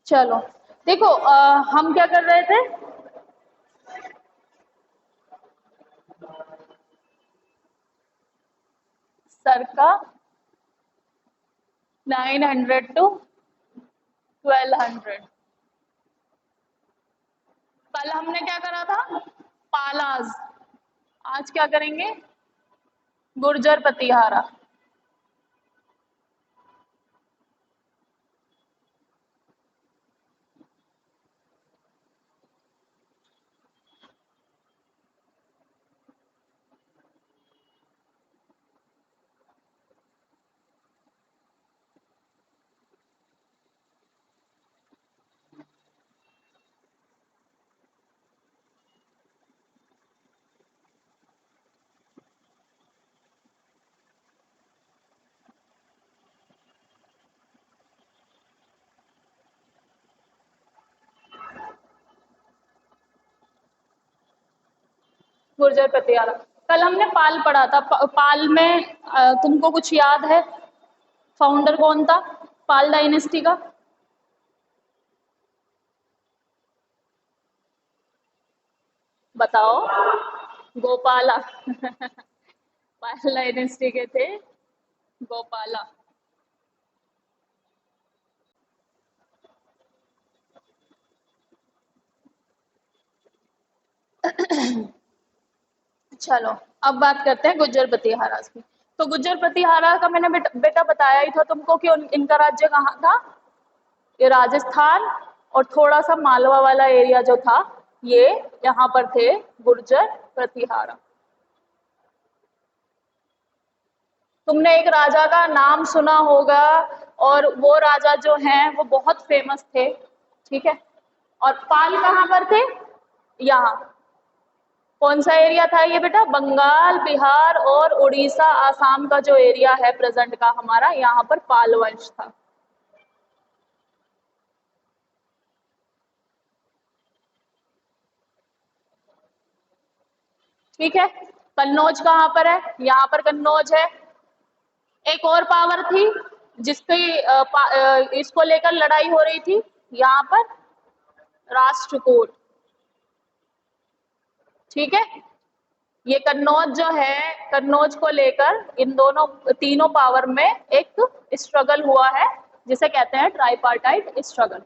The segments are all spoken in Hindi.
चलो देखो, हम क्या कर रहे थे? सरका 900 to 1200। कल हमने क्या करा था? पालाज। आज क्या करेंगे? गुर्जर प्रतिहारा। गुर्जर प्रतिहारा। कल हमने पाल पढ़ा था। पाल में तुमको कुछ याद है? फाउंडर कौन था पाल डायनेस्टी का? बताओ। गोपाला। पाल डायनेस्टी के थे गोपाला। चलो अब बात करते हैं गुर्जर प्रतिहारा की। तो गुर्जर प्रतिहारा का मैंने बेटा बताया ही था तुमको कि इनका राज्य कहाँ था? ये राजस्थान और थोड़ा सा मालवा वाला एरिया जो था, ये यहाँ पर थे गुर्जर प्रतिहारा। तुमने एक राजा का नाम सुना होगा, और वो राजा जो हैं वो बहुत फेमस थे, ठीक है। और पाल कहाँ पर थे? यहाँ। कौन सा एरिया था ये बेटा? बंगाल, बिहार और उड़ीसा, आसाम का जो एरिया है प्रेजेंट का हमारा, यहाँ पर पाल वंश था। ठीक है। कन्नौज कहाँ पर है? यहाँ पर कन्नौज है। एक और पावर थी जिसपे इसको लेकर लड़ाई हो रही थी, यहाँ पर राष्ट्रकूट। ठीक है। ये कन्नौज जो है, कन्नौज को लेकर इन दोनों तीनों पावर में एक स्ट्रगल हुआ है, जिसे कहते हैं ट्राइपार्टाइट स्ट्रगल।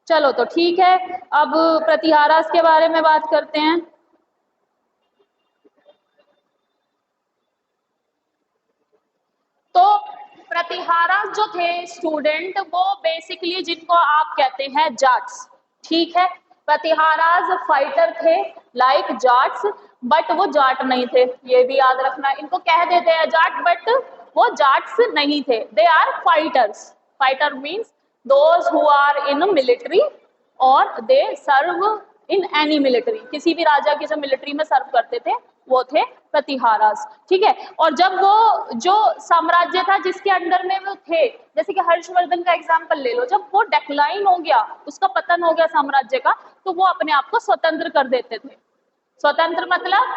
चलो तो ठीक है, अब प्रतिहारास के बारे में बात करते हैं। तो प्रतिहारा जो थे स्टूडेंट, वो बेसिकली जिनको आप कहते हैं जाट्स, ठीक है। प्रतिहाराज फाइटर थे लाइक जाट्स, बट वो जाट नहीं थे, ये भी याद रखना। इनको कह देते हैं जाट, बट वो जाट्स नहीं थे, they are fighters. Fighter means those who are in military और they serve in any military. किसी भी राजा की जो मिलिट्री में सर्व करते थे वो थे प्रतिहारास, ठीक है। और जब वो जो साम्राज्य था जिसके अंडर में वो थे, जैसे कि हर्षवर्धन का एग्जांपल ले लो, जब वो डेक्लाइन हो गया, उसका पतन हो गया साम्राज्य का, तो वो अपने आप को स्वतंत्र कर देते थे। स्वतंत्र मतलब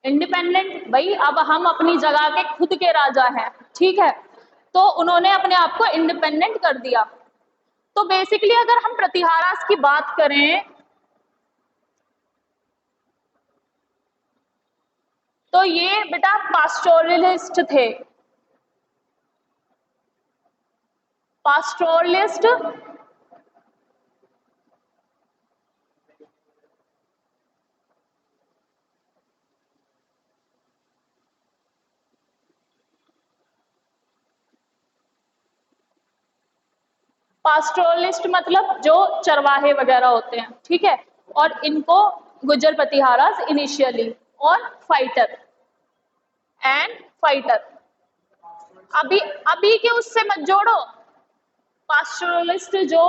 इंडिपेंडेंट, भाई अब हम अपनी जगह के खुद के राजा हैं, ठीक है। तो उन्होंने अपने आप को इंडिपेंडेंट कर दिया। तो बेसिकली अगर हम प्रतिहारास की बात करें तो ये बेटा पास्टोरलिस्ट थे। पास्टोरलिस्ट पास्टोरलिस्ट मतलब जो चरवाहे वगैरह होते हैं, ठीक है। और इनको गुर्जर प्रतिहारास इनिशियली, और फाइटर एंड फाइटर। अभी अभी के उससे मत जोड़ो। पास्टोरलिस्ट जो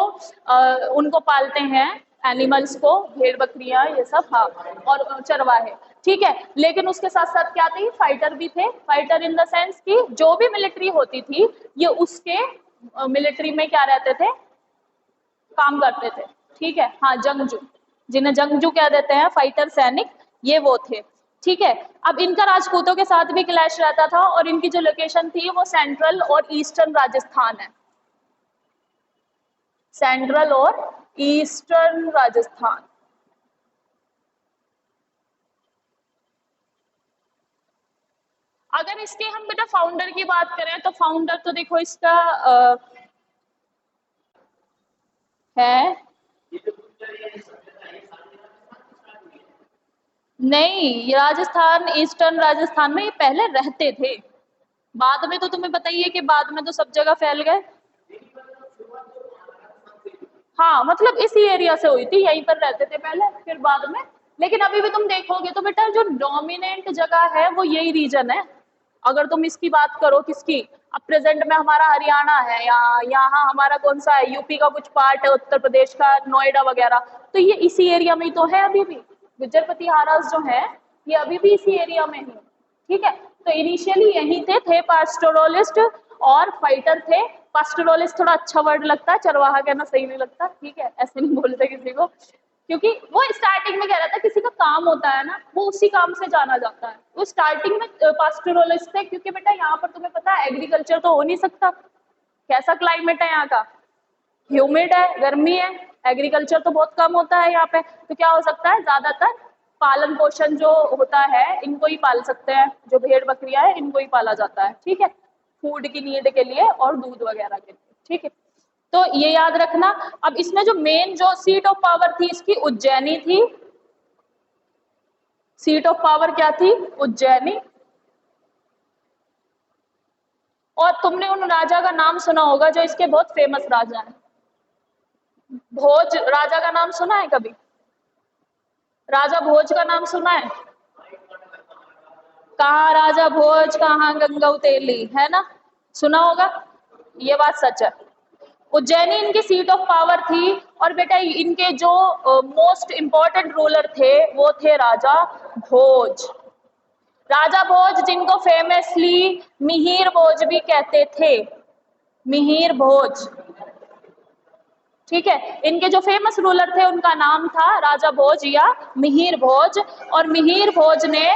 उनको पालते हैं एनिमल्स को, भेड़ बकरियां ये सब, हाँ, और चरवाहे, ठीक है। लेकिन उसके साथ साथ क्या थे? फाइटर भी थे। फाइटर इन द सेंस कि जो भी मिलिट्री होती थी, ये उसके मिलिट्री में क्या रहते थे? काम करते थे, ठीक है। हाँ, जंगजू, जिन्हें जंगजू कह देते हैं, फाइटर सैनिक, ये वो थे, ठीक है। अब इनका राजपूतों के साथ भी क्लैश रहता था, और इनकी जो लोकेशन थी वो सेंट्रल और ईस्टर्न राजस्थान है। सेंट्रल और ईस्टर्न राजस्थान। अगर इसके हम बेटा फाउंडर की बात करें तो फाउंडर तो देखो इसका है नहीं, राजस्थान ईस्टर्न राजस्थान में ये पहले रहते थे, बाद में तो तुम्हें बताइए कि बाद में तो सब जगह फैल गए। हाँ मतलब इसी एरिया से हुई थी, यहीं पर रहते थे पहले, फिर बाद में, लेकिन अभी भी तुम देखोगे तो बेटा जो डोमिनेंट जगह है वो यही रीजन है। अगर तुम इसकी बात करो किसकी, अब प्रेजेंट में हमारा हरियाणा है, यहाँ हमारा कौन सा है, यूपी का कुछ पार्ट है, उत्तर प्रदेश का नोएडा वगैरह, तो ये इसी एरिया में ही तो है अभी भी। गुज्जर पतिहारास जो है ये अभी भी इसी एरिया में ही, ठीक है। तो इनिशियली यही थे पास्टोरलिस्ट और फाइटर थे। पास्टोरलिस्ट थोड़ा अच्छा वर्ड लगता है, चरवाहा कहना सही नहीं लगता, ठीक है, ऐसे नहीं बोलते किसी को, क्योंकि वो स्टार्टिंग में कह रहा था किसी का काम होता है ना वो उसी काम से जाना जाता है, वो स्टार्टिंग में पास्टोरलिस्ट है, क्योंकि बेटा यहाँ पर तुम्हें पता है एग्रीकल्चर तो हो नहीं सकता। कैसा क्लाइमेट है यहाँ का, ह्यूमिड है, गर्मी है, एग्रीकल्चर तो बहुत कम होता है यहाँ पे, तो क्या हो सकता है, ज्यादातर पालन पोषण जो होता है इनको ही पाल सकते हैं, जो भेड़ बकरियां है इनको ही पाला जाता है, ठीक है, फूड की नीड के लिए और दूध वगैरह के लिए, ठीक है। तो ये याद रखना। अब इसमें जो मेन जो सीट ऑफ पावर थी इसकी उज्जैनी थी, सीट ऑफ पावर क्या थी, उज्जैनी। और तुमने उन राजा का नाम सुना होगा जो इसके बहुत फेमस राजा हैं, भोज राजा का नाम सुना है कभी, राजा भोज का नाम सुना है, कहाँ राजा भोज कहाँ गंगा तेली, है ना, सुना होगा, ये बात सच है। उज्जैनी इनकी सीट ऑफ पावर थी, और बेटा इनके जो मोस्ट इंपॉर्टेंट रूलर थे वो थे राजा भोज। राजा भोज जिनको फेमसली मिहिर भोज भी कहते थे, मिहिर भोज, ठीक है। इनके जो फेमस रूलर थे उनका नाम था राजा भोज या मिहिर भोज, और मिहिर भोज ने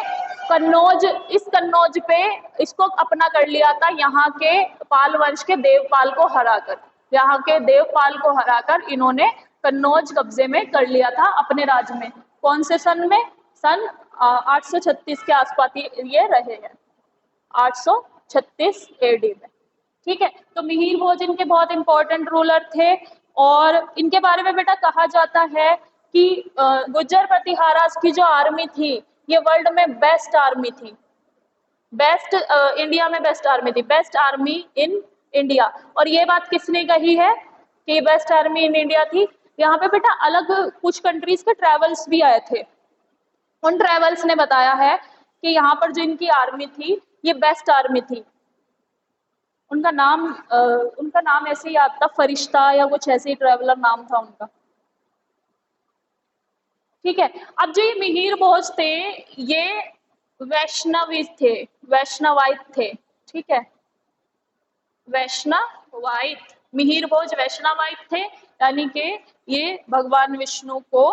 कन्नौज, इस कन्नौज पे इसको अपना कर लिया था, यहाँ के पाल वंश के देवपाल को हराकर, यहाँ के देवपाल को हराकर इन्होंने कन्नौज कब्जे में कर लिया था अपने राज्य में। कौन से सन में, सन 836 के आसपास ये रहे हैं, 836 एडी में, ठीक है। तो मिहिर भोज इनके बहुत इंपॉर्टेंट रूलर थे, और इनके बारे में बेटा कहा जाता है कि गुज्जर प्रतिहारास की जो आर्मी थी ये वर्ल्ड में बेस्ट आर्मी थी, बेस्ट इंडिया में बेस्ट आर्मी थी, बेस्ट आर्मी इन इंडिया। और ये बात किसने कही है कि बेस्ट आर्मी इन इंडिया थी, यहाँ पे बेटा अलग कुछ कंट्रीज के ट्रेवल्स भी आए थे, उन ट्रेवल्स ने बताया है कि यहाँ पर जो इनकी आर्मी थी ये बेस्ट आर्मी थी। उनका नाम ऐसे ही याद था, फरिश्ता या कुछ ऐसे ही ट्रेवलर नाम था उनका, ठीक है। अब जो ये मिहिर भोज थे ये वैष्णवी थे, वैष्णवाइत थे, ठीक है, वैष्णवाइत, मिहिर भोज वैष्णवाइत थे, यानी कि ये भगवान विष्णु को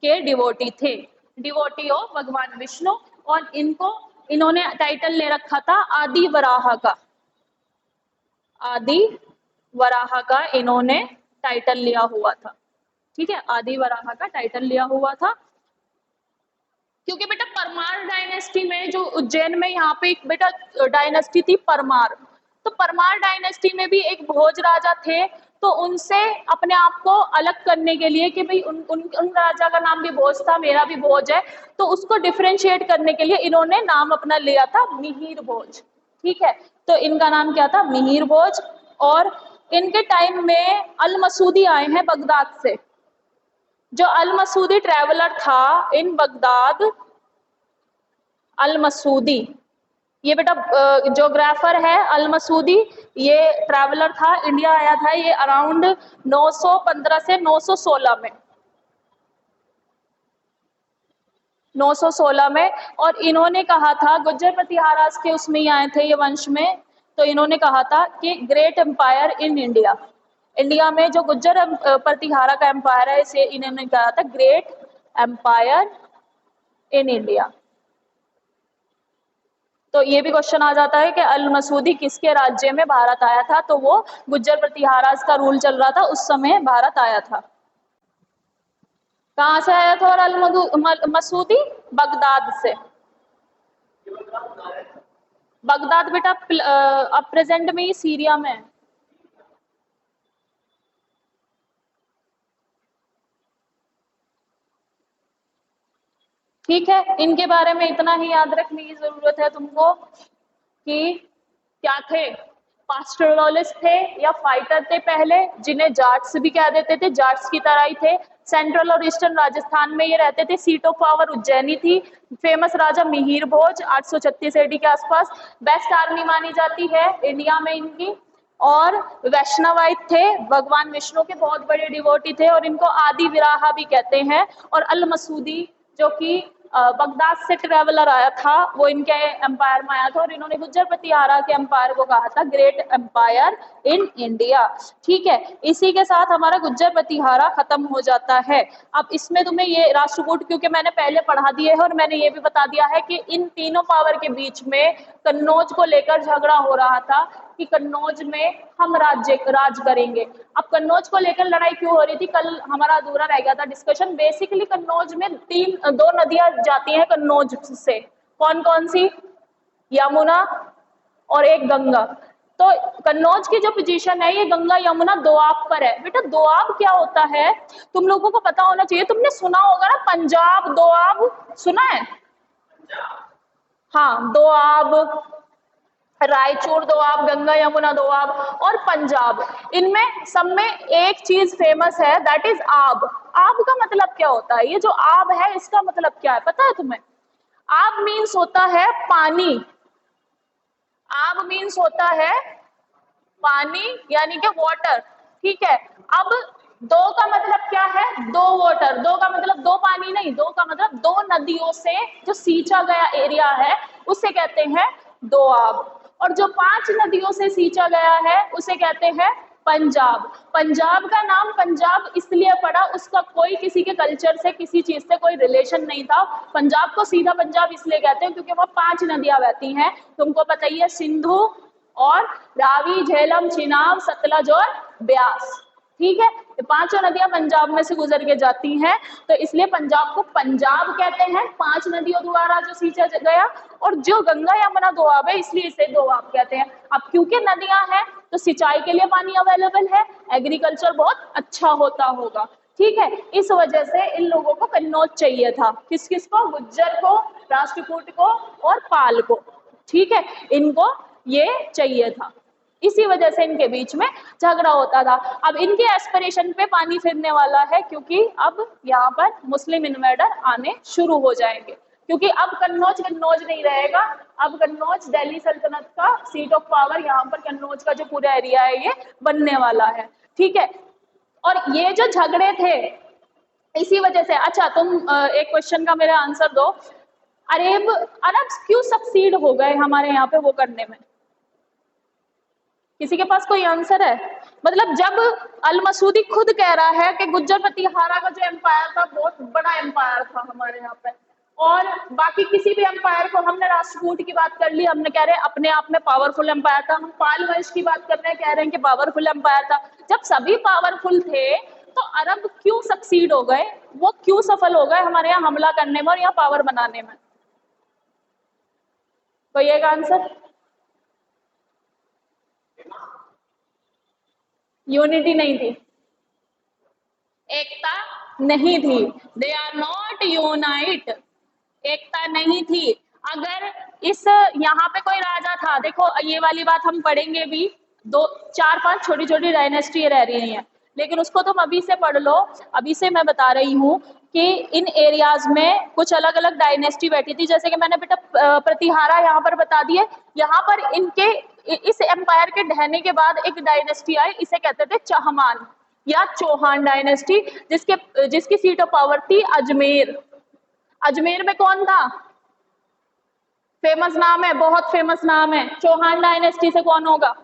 के डिवोटी थे, डिवोटी ऑफ भगवान विष्णु, और इन्होंने टाइटल ले रखा था आदि वराह का, आदि वराह का इन्होंने टाइटल लिया हुआ था, ठीक है, आदि वराह का टाइटल लिया हुआ था। क्योंकि बेटा परमार डायनेस्टी में जो उज्जैन में यहाँ पे एक बेटा डायनेस्टी थी परमार, तो परमार डायनेस्टी में भी एक भोज राजा थे, तो उनसे अपने आप को अलग करने के लिए कि भाई उन राजा का नाम भी भोज था, मेरा भी भोज है, तो उसको डिफरेंशिएट करने के लिए इन्होंने नाम अपना लिया था मिहिर भोज, ठीक है। तो इनका नाम क्या था, मिहिर भोज। और इनके टाइम में अल मसूदी आए हैं बगदाद से, जो अल मसूदी ट्रैवलर था इन बगदाद, अल मसूदी, ये बेटा ज्योग्राफर है अल मसूदी, ये ट्रैवलर था, इंडिया आया था ये अराउंड 915 से 916 में, 916 में। और इन्होंने कहा था, गुज्जर प्रतिहारास के उसमें ही आए थे ये वंश में, तो इन्होंने कहा था कि great empire in India, India में जो गुज्जर प्रतिहारा का एम्पायर है इसे इन्होंने कहा था ग्रेट एम्पायर इन इंडिया, तो ये भी क्वेश्चन आ जाता है कि अल मसूदी किसके राज्य में भारत आया था, तो वो गुज्जर प्रतिहाराज का रूल चल रहा था उस समय भारत आया था। कहाँ से आया था और अल मसूदी? बगदाद से। बगदाद बेटा अब प्रेजेंट में ही सीरिया में है। ठीक है, इनके बारे में इतना ही याद रखने की जरूरत है तुमको कि क्या थे, पास्टोरलिस्ट थे या फाइटर थे पहले, जिन्हें जाट्स भी कह देते थे, जाट्स की तरह ही थे। सेंट्रल और ईस्टर्न राजस्थान में ये रहते थे। सीट ऑफ पावर उज्जैनी थी। फेमस राजा मिहिर भोज 836 एडी के आसपास। बेस्ट आर्मी मानी जाती है इंडिया में इनकी। और वैष्णवाइट थे, भगवान विष्णु के बहुत बड़े डिवोटी थे और इनको आदि विराहा भी कहते हैं। और अल मसूदी जो कि बगदाद से ट्रेवलर आया था, वो इनके एम्पायर में आया था और इन्होंने गुज्जर प्रतिहारा के एम्पायर को कहा था ग्रेट एम्पायर इन इंडिया। ठीक है, इसी के साथ हमारा गुज्जर प्रतिहारा खत्म हो जाता है। अब इसमें तुम्हें ये राष्ट्रकूट क्योंकि मैंने पहले पढ़ा दिए है और मैंने ये भी बता दिया है कि इन तीनों पावर के बीच में कन्नौज को लेकर झगड़ा हो रहा था कि कन्नौज में हम राज करेंगे। अब कन्नौज को लेकर लड़ाई क्यों हो रही थी, कल हमारा अधूरा रह गया था डिस्कशन। बेसिकली कन्नौज में दो नदियां जाती हैं कन्नौज से। कौन कौन सी? यमुना और एक गंगा। तो कन्नौज की जो पोजीशन है ये गंगा यमुना दोआब पर है। बेटा दोआब क्या होता है तुम लोगों को पता होना चाहिए। तुमने सुना होगा ना पंजाब दोआब, सुना है? हाँ, दोआब, रायचूर दोआब, गंगा यमुना दोआब और पंजाब, इनमें सब में एक चीज फेमस है, दैट इज आब। आब का मतलब क्या होता है? ये जो आब है इसका मतलब क्या है पता है तुम्हें? आब मीन्स होता है पानी। आब मीन्स होता है पानी यानी कि वाटर। ठीक है, अब दो का मतलब क्या है? दो वाटर। दो का मतलब दो पानी नहीं, दो का मतलब दो नदियों से जो सींचा गया एरिया है उसे कहते हैं दोआब। और जो 5 नदियों से सींचा गया है उसे कहते हैं पंजाब। पंजाब का नाम पंजाब इसलिए पड़ा, उसका कोई किसी के कल्चर से किसी चीज से कोई रिलेशन नहीं था। पंजाब को सीधा पंजाब इसलिए कहते हैं क्योंकि वह 5 नदियां बहती हैं। तुमको पता ही है, सिंधु और रावी, झेलम, चिनाब, सतलज और ब्यास। ठीक है, ये 5 नदियां पंजाब में से गुजर के जाती हैं, तो इसलिए पंजाब को पंजाब कहते हैं 5 नदियों द्वारा जो सींचा गया। और जो गंगा यमुना दोआब है इसलिए इसे दोआब कहते हैं। अब क्योंकि नदियां हैं तो सिंचाई के लिए पानी अवेलेबल है, एग्रीकल्चर बहुत अच्छा होता होगा। ठीक है, इस वजह से इन लोगों को कन्नौज चाहिए था। किस किस को? गुज्जर को, राष्ट्रकूट को और पाल को। ठीक है, इनको ये चाहिए था, इसी वजह से इनके बीच में झगड़ा होता था। अब इनके एस्पिरेशन पे पानी फिरने वाला है क्योंकि अब यहाँ पर मुस्लिम इन्वेडर आने शुरू हो जाएंगे। क्योंकि अब कन्नौज कन्नौज नहीं रहेगा, अब कन्नौज दिल्ली सल्तनत का सीट ऑफ पावर, यहाँ पर कन्नौज का जो पूरा एरिया है ये बनने वाला है। ठीक है, और ये जो झगड़े थे इसी वजह से। अच्छा तुम एक क्वेश्चन का मेरा आंसर दो, अरब क्यों सक्सीड हो गए हमारे यहाँ पे वो करने में? किसी के पास कोई आंसर है? मतलब जब अल मसूदी खुद कह रहा है कि गुज्जर प्रतिहारा का जो एम्पायर था बहुत बड़ा एम्पायर था हमारे यहाँ पे, और बाकी किसी भी एम्पायर को, हमने राष्ट्रकूट की बात कर ली, हमने कह रहे हैं अपने आप में पावरफुल एम्पायर था। हम पाल वंश की बात कर रहे हैं, कह रहे हैं कि पावरफुल एम्पायर था। जब सभी पावरफुल थे तो अरब क्यों सक्सीड हो गए, वो क्यों सफल हो गए हमारे यहाँ हमला करने में और यहाँ पावर बनाने में? कोई एक आंसर? यूनिटी नहीं थी, एकता नहीं थी। दे आर नॉट यूनाइट, एकता नहीं थी। अगर इस यहाँ पे कोई राजा था, देखो ये वाली बात हम पढ़ेंगे भी, 2-4-5 छोटी छोटी डायनेस्टी रह रही हैं, लेकिन उसको तुम अभी से पढ़ लो। अभी से मैं बता रही हूँ कि इन एरियाज में कुछ अलग अलग डायनेस्टी बैठी थी। जैसे कि मैंने बेटा प्रतिहारा यहाँ पर बता दिए, यहाँ पर इनके इस एम्पायर के ढहने के बाद एक डायनेस्टी आई, इसे कहते थे चहमान या चौहान डायनेस्टी, जिसकी सीट ऑफ पावर थी अजमेर। अजमेर में कौन था? फेमस नाम है, बहुत फेमस नाम है। चौहान डायनेस्टी से कौन होगा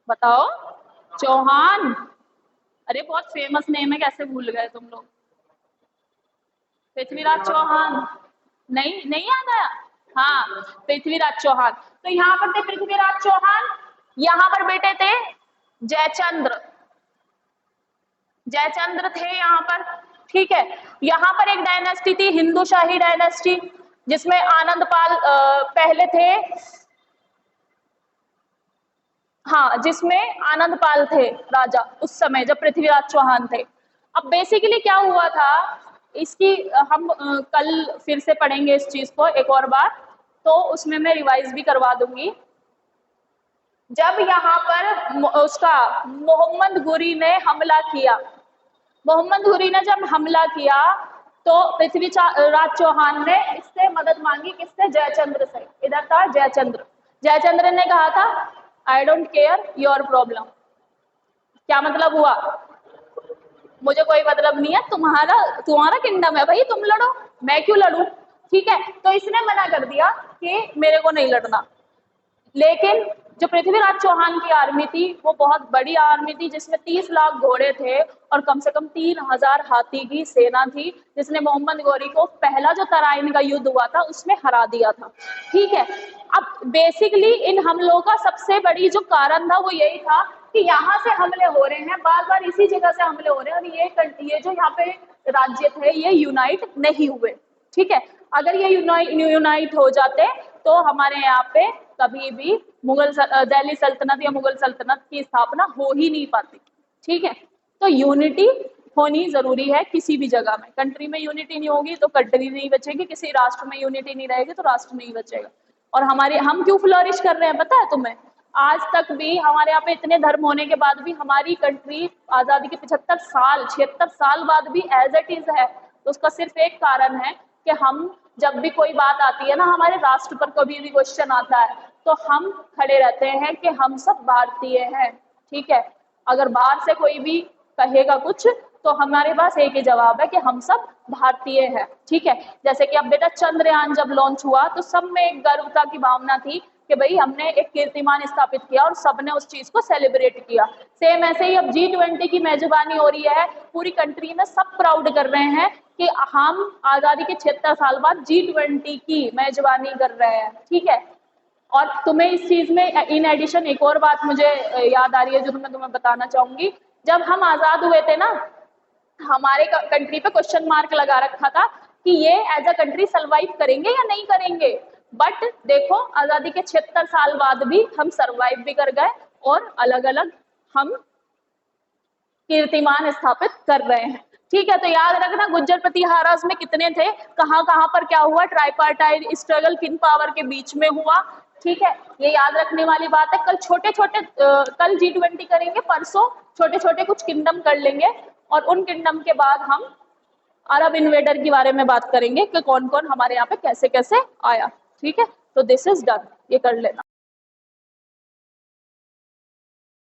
बताओ? चौहान। अरे बहुत फेमस नेम है, कैसे भूल गए तुम लोग? पृथ्वीराज चौहान। नहीं याद आया? हाँ, पृथ्वीराज चौहान। तो यहाँ पर थे पृथ्वीराज चौहान, यहाँ पर बेटे थे जयचंद्र, जयचंद्र थे यहाँ पर, ठीक है। यहाँ पर एक डायनेस्टी थी हिंदू शाही डायनेस्टी, जिसमें आनंदपाल पहले थे, हाँ, जिसमें आनंदपाल थे राजा उस समय जब पृथ्वीराज चौहान थे। अब बेसिकली क्या हुआ था, इसकी हम कल फिर से पढ़ेंगे इस चीज को एक और बार, तो उसमें मैं रिवाइज भी करवा दूंगी। जब यहाँ पर उसका मोहम्मद गुरी ने हमला किया, मोहम्मद गुरी ने जब हमला किया तो पृथ्वीराज चौहान ने इससे मदद मांगी, किससे? जयचंद्र से। इधर था जयचंद्र, जयचंद्र ने कहा था I don't care your problem. क्या मतलब हुआ? मुझे कोई मतलब नहीं है, तुम्हारा किंगडम है भाई, तुम लड़ो, मैं क्यों लड़ूं, ठीक है। तो इसने मना कर दिया कि मेरे को नहीं लड़ना। लेकिन जो पृथ्वीराज चौहान की आर्मी थी वो बहुत बड़ी आर्मी थी, जिसमें 30 लाख घोड़े थे और कम से कम 3000 हाथी की सेना थी, जिसने मोहम्मद गौरी को पहला जो तराइन का युद्ध हुआ था उसमें हरा दिया था, ठीक है। अब बेसिकली इन हमलों का सबसे बड़ी जो कारण था वो यही था कि यहाँ से हमले हो रहे हैं, बार बार इसी जगह से हमले हो रहे हैं, और ये जो यहाँ पे राज्य थे ये यूनाइट नहीं हुए, ठीक है। अगर ये यूनाइट हो जाते तो हमारे यहाँ पे कभी भी दिल्ली सल्तनत या मुगल सल्तनत की स्थापना हो ही नहीं पाती, ठीक है। तो यूनिटी होनी जरूरी है किसी भी जगह में। कंट्री में यूनिटी नहीं होगी तो कंट्री नहीं बचेगी, किसी राष्ट्र में यूनिटी नहीं रहेगी तो राष्ट्र नहीं बचेगा। और हम क्यों फ्लोरिश कर रहे हैं पता है तुम्हें? आज तक भी हमारे यहाँ पे इतने धर्म होने के बाद भी हमारी कंट्री आजादी के 76 साल बाद भी एज इट इज है। तो उसका सिर्फ एक कारण है कि हम जब भी कोई बात आती है ना, हमारे राष्ट्र पर कभी भी क्वेश्चन आता है तो हम खड़े रहते हैं कि हम सब भारतीय हैं, ठीक है। अगर बाहर से कोई भी कहेगा कुछ तो हमारे पास एक ही जवाब है कि हम सब भारतीय हैं, ठीक है। जैसे कि अब बेटा चंद्रयान जब लॉन्च हुआ तो सब में एक गर्वता की भावना थी कि भाई हमने एक कीर्तिमान स्थापित किया और सबने उस चीज को सेलिब्रेट किया। सेम ऐसे ही अब G20 की मेजबानी हो रही है, पूरी कंट्री में सब प्राउड कर रहे हैं कि हम आजादी के 76 साल बाद G20 की मेजबानी कर रहे हैं, ठीक है। और तुम्हें इस चीज में इन एडिशन एक और बात मुझे याद आ रही है जो मैं तुम्हें बताना चाहूंगी। जब हम आजाद हुए थे ना, हमारे कंट्री पे क्वेश्चन मार्क लगा रखा था कि ये एज अ कंट्री सर्वाइव करेंगे या नहीं करेंगे। बट देखो आजादी के 76 साल बाद भी हम सर्वाइव भी कर गए और अलग अलग हम कीर्तिमान स्थापित कर रहे हैं, ठीक है। तो याद रखना गुज्जर प्रतिहारास में कितने थे, कहाँ कहाँ पर क्या हुआ, ट्राइपार्टाइट स्ट्रगल किन पावर के बीच में हुआ, ठीक है। ये याद रखने वाली बात है। कल G20 करेंगे, परसों छोटे छोटे कुछ किंगडम कर लेंगे और उन किंगडम के बाद हम अरब इन्वेडर के बारे में बात करेंगे कि कौन कौन हमारे यहाँ पे कैसे कैसे आया, ठीक है। तो दिस इज डन, ये कर लेना।